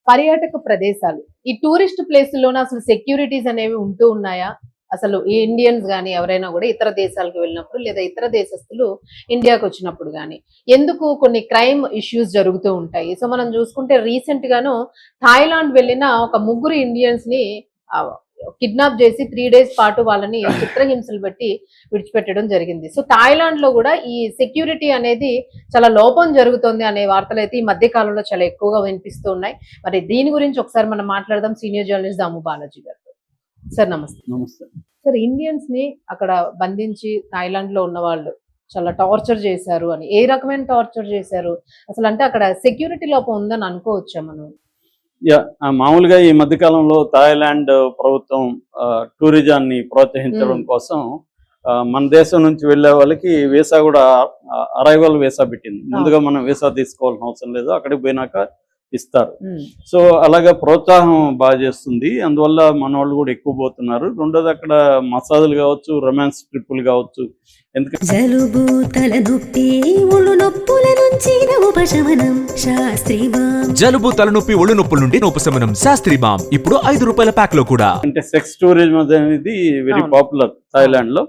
పర్యాటక ప్రదేశాలు. ఈ టూరిస్ట్ ప్లేసుల్లోన అసలు సెక్యూరిటీస్ అనేవి ఉంటూ ఉన్నాయా? అసలు ఈ ఇండియన్స్ గాని ఎవరైనా గూడా ఇతర దేశాలకు వెళ్ళినప్పుడు లేదా ఇతర దేశస్తులు ఇండియాకొచ్చినప్పుడు గాని, ఎందుకు కొన్ని క్రైమ్ ఇష్యూస్ జరుగుతూ ఉంటాయి. సో, మనం జూసుకుంటే రీసెంట్ గాను థాయిలాండ్ వెళ్ళిన ఒక ముగ్గురు ఇండియన్స్‌ని కిడ్నాప్ జేసి 3 డేస్ పాటు వాళ్ళని చిత్రహింసలు పెట్టి విడిచిపెట్టడం జరిగింది. సో, థాయిలాండ్‌లో గూడా ఈ సెక్యూరిటీ అనేది చాలా లోపం జరుగుతోంది అనే వార్తలైతే ఈ మధ్య కాలంలో చాలా ఎక్కువగా వినిపిస్తూ ఉన్నాయి. మరి దీని గురించి ఒకసారి మనం మాట్లాడదాం సీనియర్ జర్నలిస్ట్ దాము బాలాజీ గారితో. సార్ నమస్తే. నమస్తే. సార్ ఇండియన్స్‌ని అక్కడ బంధించి థాయిలాండ్‌లో ఉన్నవాళ్ళు చాలా టార్చర్ చేశారు అని. ఏ రకమైన టార్చర్ చేశారు? అసలంటే అక్కడ సెక్యూరిటీ లోపం ఉందని అనుకోవచ్చా మనం? మామూలుగా ఈ మధ్య కాలంలో థాయిలాండ్ ప్రభుత్వం టూరిజాన్ని ప్రోత్సహించడం కోసం మన దేశం నుంచి వెళ్లే వాళ్ళకి వీసా కూడా అరైవల్ వీసా పెట్టింది. ముందుగా మనం వీసా తీసుకోవాల్సిన అవసరం లేదు, అక్కడికి పోయినాక ఇస్తారు. సో అలాగా ప్రోత్సాహం బాగా చేస్తుంది. అందువల్ల మన వాళ్ళు కూడా ఎక్కువ పోతున్నారు. రెండోది అక్కడ మసాజులు కావచ్చు, రొమాన్స్ ట్రిప్పులు కావచ్చు. ఎందుకంటే జలుబు తలనొప్పి ఒళ్ళు నొప్పుల నుంచి ఉపశమనం శాస్త్రీ బామ్. జలుబు తలనొప్పి ఒళ్ళు నొప్పుల నుండి ఉపశమనం శాస్త్రీ బామ్ ఇప్పుడు ₹5 ప్యాక్ లో కూడా. అంటే సెక్స్ టూరిజం అనేది వెరీ పాపులర్ థాయిలాండ్ లో.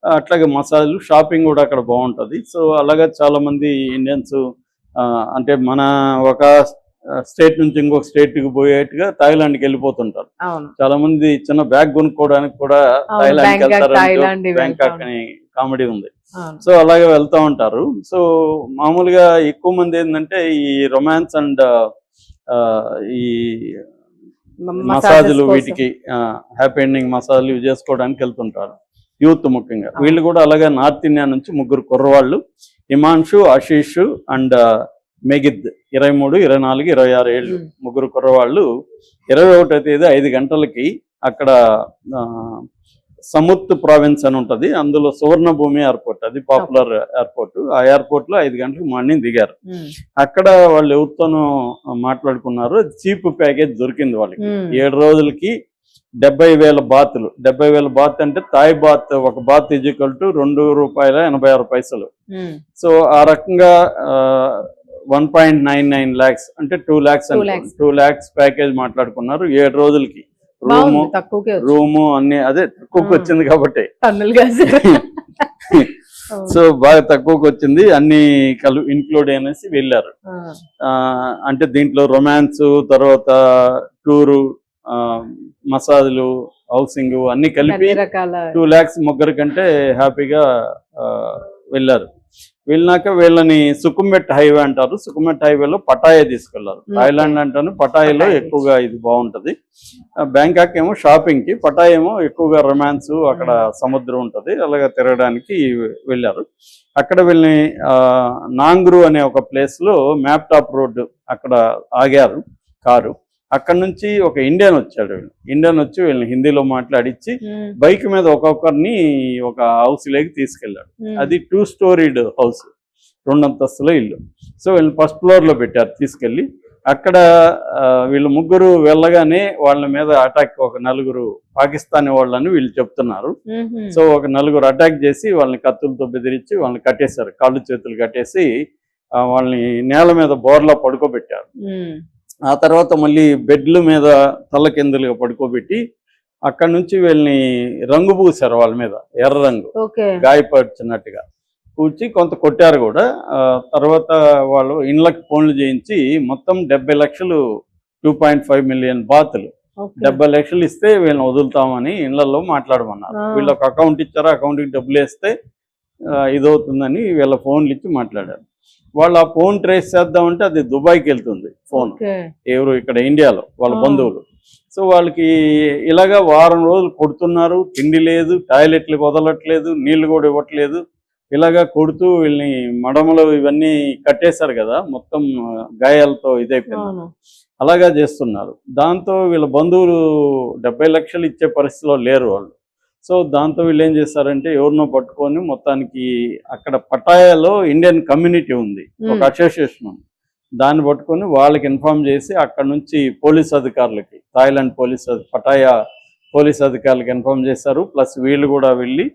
అట్లాగే మసాజులు, షాపింగ్ కూడా అక్కడ బాగుంటది. సో అలాగా చాలా మంది ఇండియన్స్ అంటే మన ఒక స్టేట్ నుంచి ఇంకొక స్టేట్ కి పోయేట్టుగా థాయిలాండ్కి వెళ్ళిపోతుంటారు. చాలా మంది చిన్న బ్యాగ్ కొనుక్కోవడానికి కూడా థాయిలాండ్కి వెళ్తారు. బ్యాంకాక్ అని కామెడీ ఉంది. సో అలాగే వెళ్తా ఉంటారు. సో మామూలుగా ఎక్కువ మంది ఏంటంటే ఈ రొమాన్స్ అండ్ ఈ మసాజులు, వీటికి హ్యాపీ ఎండింగ్ మసాజులు ఇవి చేసుకోవడానికి వెళ్తుంటారు యూత్ ముఖ్యంగా. వీళ్ళు కూడా అలాగే నార్త్ ఇండియా నుంచి ముగ్గురు కుర్రవాళ్ళు, హిమాంషు, ఆశీష్ అండ్ మెగిద్, 23, 24, 26 ఏళ్ళు ముగ్గురు కుర్రవాళ్ళు 21వ తేదీ 5 గంటలకి అక్కడ సముత్ ప్రావిన్స్ అని ఉంటది, అందులో సువర్ణభూమి ఎయిర్పోర్ట్, అది పాపులర్ ఎయిర్పోర్ట్. ఆ ఎయిర్పోర్ట్ లో 5 గంటలకు మార్నింగ్ దిగారు. అక్కడ వాళ్ళు ఎవరితోనూ మాట్లాడుకున్నారు. చీప్ ప్యాకేజ్ దొరికింది వాళ్ళకి. 7 రోజులకి 70,000 బాతులు. 70,000 బాత్ అంటే థాయ్ బాత్, ఒక బాత్ ఈజ్వల్ టు ₹2.86. సో ఆ రకంగా 1.99 lakhs అంటే 2 lakhs 2 lakhs ప్యాకేజ్ మాట్లాడుకున్నారు 7 రోజులకి. రూము అన్ని అదే తక్కువకి వచ్చింది కాబట్టి సో బాగా తక్కువకి వచ్చింది, అన్ని ఇన్క్లూడ్ అనేసి వెళ్ళారు. అంటే దీంట్లో రొమాన్స్, తర్వాత టూరు, మసాజులు, హౌసింగ్ అన్ని కలిపి 2 lakhs ముగ్గురు కంటే హ్యాపీగా వెళ్ళారు. వెళ్ళినాక వీళ్ళని సుకుమెట్ హైవే అంటారు. సుకుమెట్ హైవేలో పటాయా తీసుకెళ్లారు. థాయిలాండ్ అంటాను పటాయాలో ఎక్కువగా ఇది బాగుంటది. బ్యాంకాక్ ఏమో షాపింగ్ కి, పటాయా ఏమో ఎక్కువగా రొమాన్స్, అక్కడ సముద్రం ఉంటది, అలాగా తిరగడానికి వెళ్ళారు. అక్కడ వీళ్ళని నాంగ్రూ అనే ఒక ప్లేస్ లో మ్యాప్ టాప్ రోడ్డు అక్కడ ఆగారు కారు. అక్కడ నుంచి ఒక ఇండియన్ వచ్చాడు. ఇండియన్ వచ్చి వీళ్ళని హిందీలో మాట్లాడిచ్చి బైక్ మీద ఒక్కొక్కరిని ఒక హౌస్ లేకి తీసుకెళ్లాడు. అది 2 స్టోరీడ్ హౌస్, 2 అంతస్తుల ఇల్లు. సో వీళ్ళని ఫస్ట్ ఫ్లోర్ లో పెట్టారు తీసుకెళ్లి. అక్కడ వీళ్ళు ముగ్గురు వెళ్ళగానే వాళ్ళ మీద అటాక్, ఒక 4 పాకిస్తానీ వాళ్ళని వీళ్ళు చెప్తున్నారు. సో ఒక 4 అటాక్ చేసి వాళ్ళని కత్తులతో బెదిరించి వాళ్ళని కట్టేశారు, కాళ్ళు చేతులు కట్టేసి వాళ్ళని నేల మీద బోర్లా పడుకోబెట్టారు. ఆ తర్వాత మళ్ళీ బెడ్ల మీద తల్ల కిందలుగా పడుకోబెట్టి అక్కడ నుంచి వీళ్ళని రంగు పూసారు, వాళ్ళ మీద ఎర్ర రంగు గాయపరిచినట్టుగా పూడ్చి కొంత కొట్టారు కూడా. తర్వాత వాళ్ళు ఇండ్లకు ఫోన్లు చేయించి మొత్తం 70 లక్షలు, 2.5 మిలియన్ బాతులు, 70 లక్షలు ఇస్తే వీళ్ళని వదులుతామని ఇళ్లలో మాట్లాడమన్నారు. వీళ్ళకి అకౌంట్ ఇచ్చారు, అకౌంట్కి డబ్బులు వేస్తే ఇదవుతుందని వీళ్ళ ఫోన్లు ఇచ్చి మాట్లాడారు. వాళ్ళు ఆ ఫోన్ ట్రేస్ చేద్దామంటే అది దుబాయ్కి వెళ్తుంది ఫోన్, ఎవరు ఇక్కడ ఇండియాలో వాళ్ళ బంధువులు. సో వాళ్ళకి ఇలాగా వారం రోజులు కొడుతున్నారు, తిండి లేదు, టాయిలెట్లకు వదలట్లేదు, నీళ్లు కూడా ఇవ్వట్లేదు. ఇలాగా కొడుతూ వీళ్ళని మడమలు ఇవన్నీ కట్టేశారు కదా, మొత్తం గాయాలతో ఇదైపోయింది. అలాగా చేస్తున్నారు. దాంతో వీళ్ళ బంధువులు 70 లక్షలు ఇచ్చే పరిస్థితిలో లేరు వాళ్ళు. సో దాంతో వీళ్ళు ఏం చేశారంటే ఎవరినో పట్టుకొని మొత్తానికి అక్కడ పటాయాలో ఇండియన్ కమ్యూనిటీ ఉంది, ఒక అసోసియేషన్ ఉంది, దాన్ని పట్టుకొని వాళ్ళకి ఇన్ఫార్మ్ చేసి అక్కడ నుంచి పోలీస్ అధికారులకి, థాయిలాండ్ పటాయా పోలీస్ అధికారులకు ఇన్ఫార్మ్ చేశారు. ప్లస్ వీళ్ళు కూడా వెళ్ళి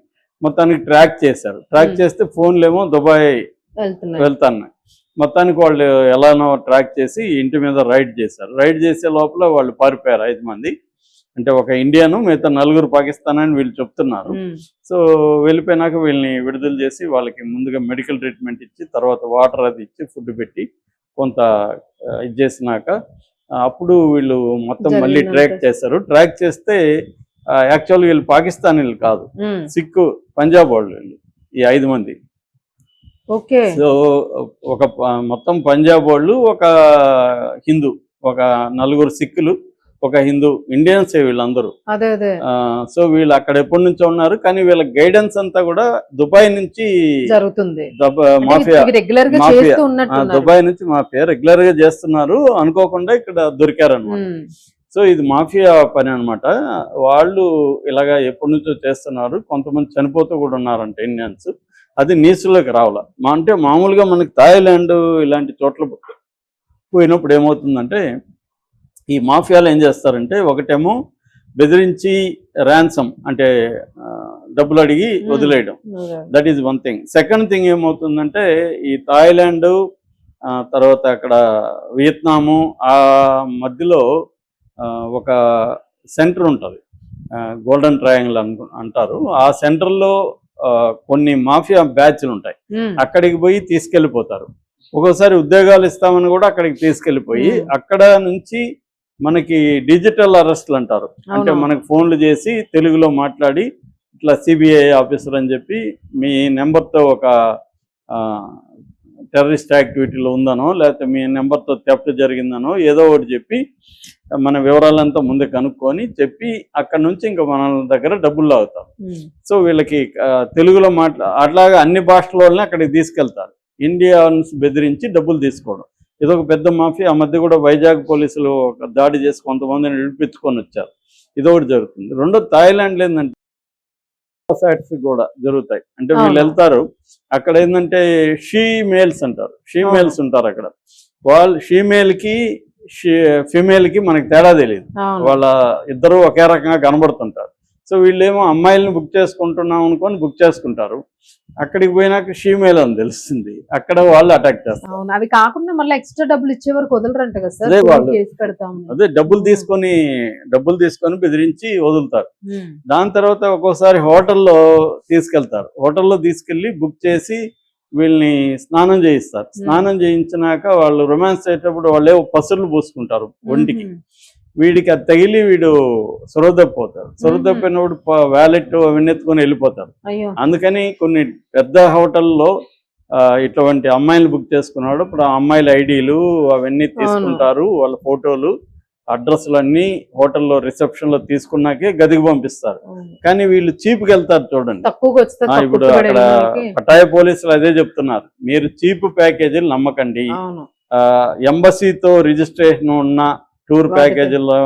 మొత్తానికి ట్రాక్ చేశారు. ట్రాక్ చేస్తే ఫోన్లు ఏమో దుబాయ్ వెళ్తున్నాయి. మొత్తానికి వాళ్ళు ఎలానో ట్రాక్ చేసి ఇంటి మీద రైడ్ చేశారు. రైడ్ చేసే లోపల వాళ్ళు పారిపోయారు 5 మంది. అంటే ఒక ఇండియను మిగతా 4 పాకిస్తాన్ అని వీళ్ళు చెప్తున్నారు. సో వెళ్ళిపోయినాక వీళ్ళని విడుదల చేసి వాళ్ళకి ముందుగా మెడికల్ ట్రీట్మెంట్ ఇచ్చి తర్వాత వాటర్ అది ఇచ్చి ఫుడ్ పెట్టి కొంత ఇది చేసినాక అప్పుడు వీళ్ళు మొత్తం మళ్ళీ ట్రాక్ చేశారు. ట్రాక్ చేస్తే యాక్చువల్గా వీళ్ళు పాకిస్తానీలు కాదు, సిక్కు పంజాబ్ వాళ్ళు వీళ్ళు ఈ 5 మంది. ఓకే. సో ఒక మొత్తం పంజాబ్ వాళ్ళు, ఒక హిందూ, ఒక 4 సిక్కులు, ఒక హిందూ, ఇండియన్స్ వీళ్ళందరూ. సో వీళ్ళు అక్కడ ఎప్పటి నుంచో ఉన్నారు. కానీ వీళ్ళ గైడెన్స్ అంతా కూడా దుబాయ్ నుంచి జరుగుతుంది. మాఫియా దుబాయ్ నుంచి మాఫియా రెగ్యులర్ గా చేస్తున్నారు. అనుకోకుండా ఇక్కడ దొరికారు అనమాట. సో ఇది మాఫియా పని అనమాట. వాళ్ళు ఇలాగా ఎప్పటి నుంచో చేస్తున్నారు. కొంతమంది చనిపోతూ కూడా ఉన్నారంట ఇండియన్స్. అది న్యూస్లోకి రావాల. అంటే మామూలుగా మనకి థాయిలాండ్ ఇలాంటి చోట్ల పోయినప్పుడు ఏమవుతుందంటే ఈ మాఫియాలు ఏం చేస్తారంటే ఒకటేమో బెదిరించి ర్యాన్సమ్ అంటే డబ్బులు అడిగి వదిలేయడం, that is one thing. Second thing ఏమవుతుందంటే ఈ థాయిలాండ్ తర్వాత అక్కడ వియత్నాము ఆ మధ్యలో ఒక సెంటర్ ఉంటుంది, గోల్డెన్ ట్రయాంగిల్ అంటారు. ఆ సెంటర్లో కొన్ని మాఫియా బ్యాచ్లు ఉంటాయి. అక్కడికి పోయి తీసుకెళ్ళిపోతారు. ఒక్కోసారి ఉద్యోగాలు ఇస్తామని కూడా అక్కడికి తీసుకెళ్ళిపోయి అక్కడ నుంచి మనకి డిజిటల్ అరెస్ట్లు అంటారు. అంటే మనకు ఫోన్లు చేసి తెలుగులో మాట్లాడి ఇట్లా సిబిఐ ఆఫీసర్ అని చెప్పి మీ నెంబర్తో ఒక టెర్రరిస్ట్ యాక్టివిటీలో ఉందనో లేకపోతే మీ నెంబర్తో థెఫ్ట్ జరిగిందనో ఏదో ఒకటి చెప్పి మన వివరాలంతా ముందే కనుక్కొని చెప్పి అక్కడ నుంచి ఇంకా మన దగ్గర డబ్బులు లాగుతారు. సో వీళ్ళకి తెలుగులో అట్లాగా అన్ని భాషల అక్కడికి తీసుకెళ్తారు. ఇండియన్స్ బెదిరించి డబ్బులు తీసుకోవడం ఇదొక పెద్ద మాఫియా. ఆ మధ్య కూడా వైజాగ్ పోలీసులు దాడి చేసి కొంతమందిని విడిపించుకొని వచ్చారు. ఇదొకటి జరుగుతుంది. రెండో థాయిలాండ్లో ఏంటంటే సైట్స్ కూడా జరుగుతాయి. అంటే వీళ్ళు వెళ్తారు అక్కడ ఏంటంటే షీమేల్స్ అంటారు, షీమేల్స్ ఉంటారు అక్కడ. వాళ్ళు ఫీమేల్ కి మనకి తేడా తెలియదు. వాళ్ళ ఇద్దరు ఒకే రకంగా కనబడుతుంటారు. సో వీళ్ళేమో అమ్మాయిలను బుక్ చేసుకుంటున్నాం అనుకొని బుక్ చేసుకుంటారు. అక్కడికి పోయినాక షీమేల్ అని తెలుస్తుంది. అక్కడ వాళ్ళు అటాక్ చేస్తారు. అవి కాకుండా మళ్ళీ ఎక్స్ట్రా డబ్బులు ఇచ్చే వరకు వదలరంట కదా సార్. అదే డబ్బులు తీసుకొని బెదిరించి వదులుతారు. దాని తర్వాత ఒక్కోసారి హోటల్లో తీసుకెళ్తారు. హోటల్లో తీసుకెళ్లి బుక్ చేసి వీళ్ళని స్నానం చేయిస్తారు. స్నానం చేయించినాక వాళ్ళు రొమాన్స్ అయ్యేటప్పుడు వాళ్ళే పసులు పూసుకుంటారు ఒంటికి. వీడికి అది తగిలి వీడు సొరదప్పిపోతారు. సొరదప్పినప్పుడు వ్యాలెట్ అవన్నీ ఎత్తుకొని వెళ్ళిపోతారు. అందుకని కొన్ని పెద్ద హోటల్లో ఇటువంటి అమ్మాయిలు బుక్ చేసుకున్నాడు. ఇప్పుడు ఆ అమ్మాయిల ఐడీలు అవన్నీ తీసుకుంటారు, వాళ్ళ ఫోటోలు, అడ్రస్లు అన్నీ హోటల్లో రిసెప్షన్ లో తీసుకున్నాకే గదికి పంపిస్తారు. కానీ వీళ్ళు చీప్కి వెళ్తారు చూడండి. ఇప్పుడు అక్కడ పటాయ పోలీసులు అదే చెప్తున్నారు, మీరు చీప్ ప్యాకేజీలు నమ్మకండి, ఎంబసీతో రిజిస్ట్రేషన్ ఉన్న టూర్ ప్యాకేజీలో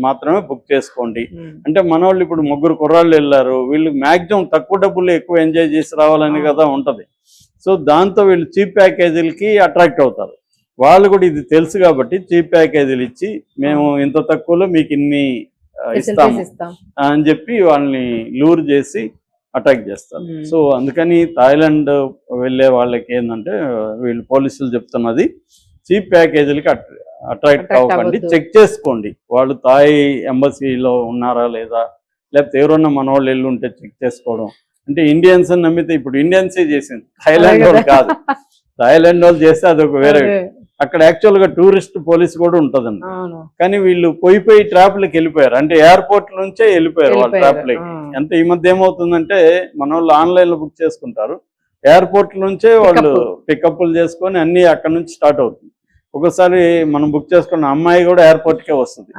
మాత్రమే బుక్ చేసుకోండి. అంటే మన వాళ్ళు ఇప్పుడు 3 కుర్రాళ్ళు వెళ్ళారు, వీళ్ళు మాక్సిమం తక్కువ డబ్బులు ఎక్కువ ఎంజాయ్ చేసి రావాలని కదా ఉంటది. సో దాంతో వీళ్ళు చీప్ ప్యాకేజీలకి అట్రాక్ట్ అవుతారు. వాళ్ళు కూడా ఇది తెలుసు కాబట్టి చీప్ ప్యాకేజీలు ఇచ్చి మేము ఇంత తక్కువలో మీకు ఇన్ని ఇస్తాము అని చెప్పి వాళ్ళని లూర్ చేసి అటాక్ చేస్తారు. సో అందుకని థాయిలాండ్ వెళ్ళే వాళ్ళకి ఏంటంటే వీళ్ళు పోలీసులు చెప్తున్నది చీప్ ప్యాకేజీలకి అట్రాక్ట్ అవ్వకండి, చెక్ చేసుకోండి వాళ్ళు థాయ్ ఎంబసీలో ఉన్నారా లేదా, లేకపోతే ఎవరన్నా మన వాళ్ళు వెళ్ళి ఉంటే చెక్ చేసుకోవడం. అంటే ఇండియన్స్ అని నమ్మితే ఇప్పుడు ఇండియన్సే చేసింది, థాయిలాండ్ వాళ్ళు కాదు. థాయిలాండ్ వాళ్ళు చేస్తే అదొక వేరే. అక్కడ యాక్చువల్ గా టూరిస్ట్ పోలీస్ కూడా ఉంటదండి. కానీ వీళ్ళు పోయి ట్రాప్లకి వెళ్ళిపోయారు. అంటే ఎయిర్పోర్ట్ నుంచే వెళ్ళిపోయారు వాళ్ళ ట్రాప్లకి. అంటే ఈ మధ్య ఏమవుతుందంటే మన వాళ్ళు ఆన్లైన్ లో బుక్ చేసుకుంటారు, ఎయిర్పోర్ట్ నుంచే వాళ్ళు పికప్లు చేసుకొని అన్ని అక్కడ నుంచి స్టార్ట్ అవుతుంది. ఒకసారి మనం బుక్ చేసుకున్న అమ్మాయి కూడా ఎయిర్పోర్ట్ కే వస్తుంది.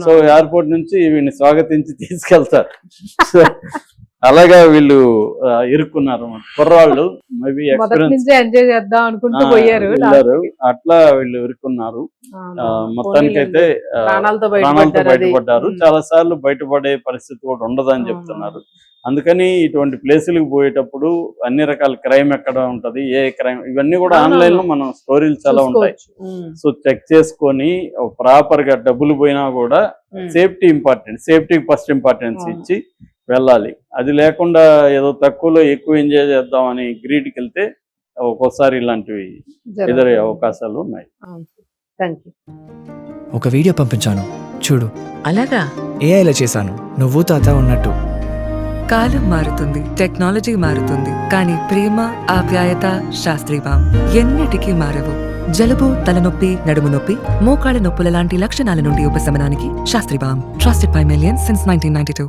సో ఎయిర్పోర్ట్ నుంచి వీళ్ళని స్వాగతించి తీసుకెళ్తారు. అలాగా వీళ్ళు ఇరుక్కున్నారు కుర్రాళ్ళు. మేబీ అట్లా వీళ్ళు ఇరుక్కున్నారు. మొత్తానికైతే ప్రాణాలతో బయటపడ్డారు. చాలా సార్లు బయటపడే పరిస్థితి కూడా ఉండదని చెప్తున్నారు. అందుకని ఇటువంటి ప్లేసులకు పోయేటప్పుడు అన్ని రకాల క్రైమ్ ఎక్కడ ఉంటది, ఏ క్రైమ్, ఇవన్నీ కూడా ఆన్లైన్ లో మనం స్టోరీలు చాలా ఉంటాయి. సో చెక్ చేసుకొని ప్రాపర్ గా డబ్బులు పోయినా కూడా సేఫ్టీ ఇంపార్టెంట్, సేఫ్టీకి ఫస్ట్ ఇంపార్టెన్స్ ఇచ్చి వెళ్ళాలి. అది లేకుండా ఏదో తక్కువలో ఎక్కువ ఎంజాయ్ చేద్దామని గ్రీడ్కి వెళ్తే ఒక్కోసారి ఇలాంటివి ఎదురయ్యే అవకాశాలు ఉన్నాయి. Thank you. ఒక వీడియో పంపించాను చూడు. అలాగా? ఏఐలో చేశాను, నువ్వు తాత ఉన్నట్టు. కాలం మారుతుంది, టెక్నాలజీ మారుతుంది, కానీ ప్రేమ, ఆప్యాయత, శాస్త్రీ బామ్ ఎన్నిటికీ మారవు. జలుబు, తలనొప్పి, నడుము నొప్పి, మోకాళ్ళ నొప్పుల లాంటి లక్షణాల నుండి ఉపశమనానికి Shastri balm. Trusted by millions since 1992.